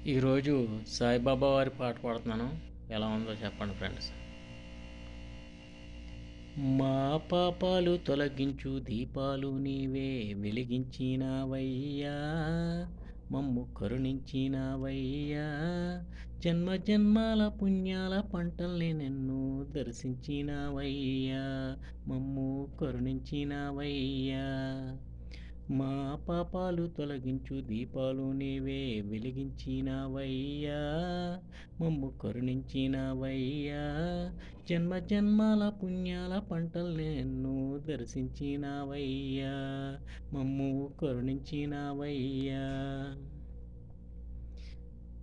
ఈరోజు సాయిబాబా వారి పాట పాడుతున్నాను. ఎలా ఉందో చెప్పండి ఫ్రెండ్స్. మా పాపాలు తొలగించు దీపాలు నీవే వెలిగించినావయ్యా, మమ్ము కరుణించినావయ్యా, జన్మ జన్మాల పుణ్యాల పంటల్ని నిన్ను దర్శించినావయ్యా, మమ్ము కరుణించినావయ్యా. మా పాపాలు తొలగించు దీపాలు నీవే వెలిగించినావయ్యా, మమ్ము కరుణించినావయ్యా, జన్మ జన్మాల పుణ్యాల పంటల్ని నిన్ను దర్శించినావయ్యా, మమ్ము కరుణించినావయ్యా.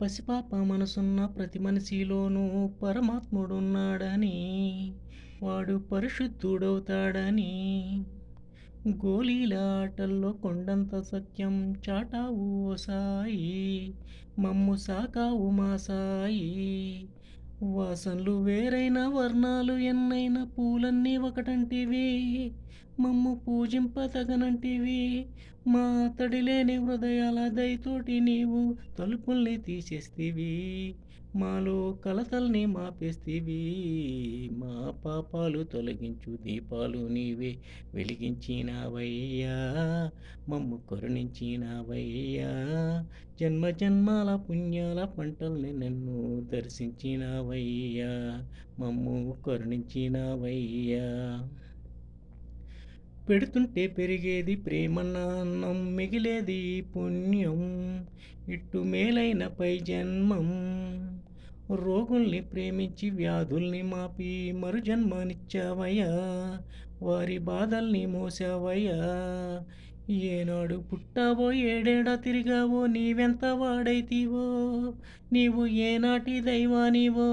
పసిపాప మనసున్న ప్రతి మనిషిలోనూ పరమాత్ముడున్నాడని, వాడు పరిశుద్ధుడవుతాడని, గోలీల ఆటల్లో కొండంత సత్యం చాటావు ఓ సాయి, మమ్ము సాకావు మా సాయి. వాసనలు వేరైన వర్ణాలు ఎన్నైన పూలన్నీ ఒకటంటివి, మమ్ము పూజింపతగనంటివి, మా తడిలేని హృదయాల దయతోటి నీవు తలుపుల్ని తీసేస్తివి, మాలో కలతల్ని మాపేస్తివి. మా పాపాలు తొలగించు దీపాలు నీవే వెలిగించినావయ్యా, మమ్ము కరుణించినావయ్యా, జన్మ జన్మాల పుణ్యాల పంటల్ని నన్ను దర్శించినావయ్యా, మమ్ము కరుణించినావయ్యా. పెడుతుంటే పెరిగేది ప్రేమన్న అన్నం, మిగిలేది పుణ్యం, ఇట్టు మేలైన పై జన్మం. రోగుల్ని ప్రేమించి వ్యాధుల్ని మాపి మరు జన్మనిచ్చావయ్యా, వారి బాధల్ని మోసావయ్యా. ఏనాడు పుట్టావో ఏడేడా తిరిగావో, నీవెంత వాడైతివో, నీవు ఏనాటి దైవానివో,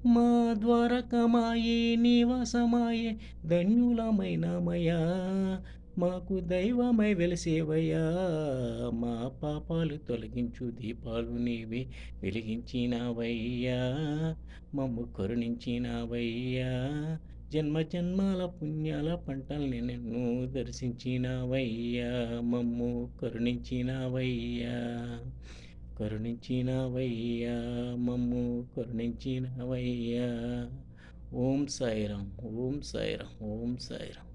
మా ద్వారకమాయే నివాసమాయే ధన్యులమైనమయ్యా, మాకు దైవమై వెలిసేవయ్యా. మా పాపాలు తొలగించు దీపాలు నీవే వెలిగించినావయ్యా, మమ్ము కరుణించినావయ్యా, జన్మ జన్మాల పుణ్యాల పంటల్ని నిన్ను దర్శించినావయ్యా, మమ్ము కరుణించినావయ్యా, కరుణించినావయ్యా, మమ్ము కరుణించినావయ్యా. ఓం సాయిరాం, ఓం సాయిరాం, ఓం సాయిరాం.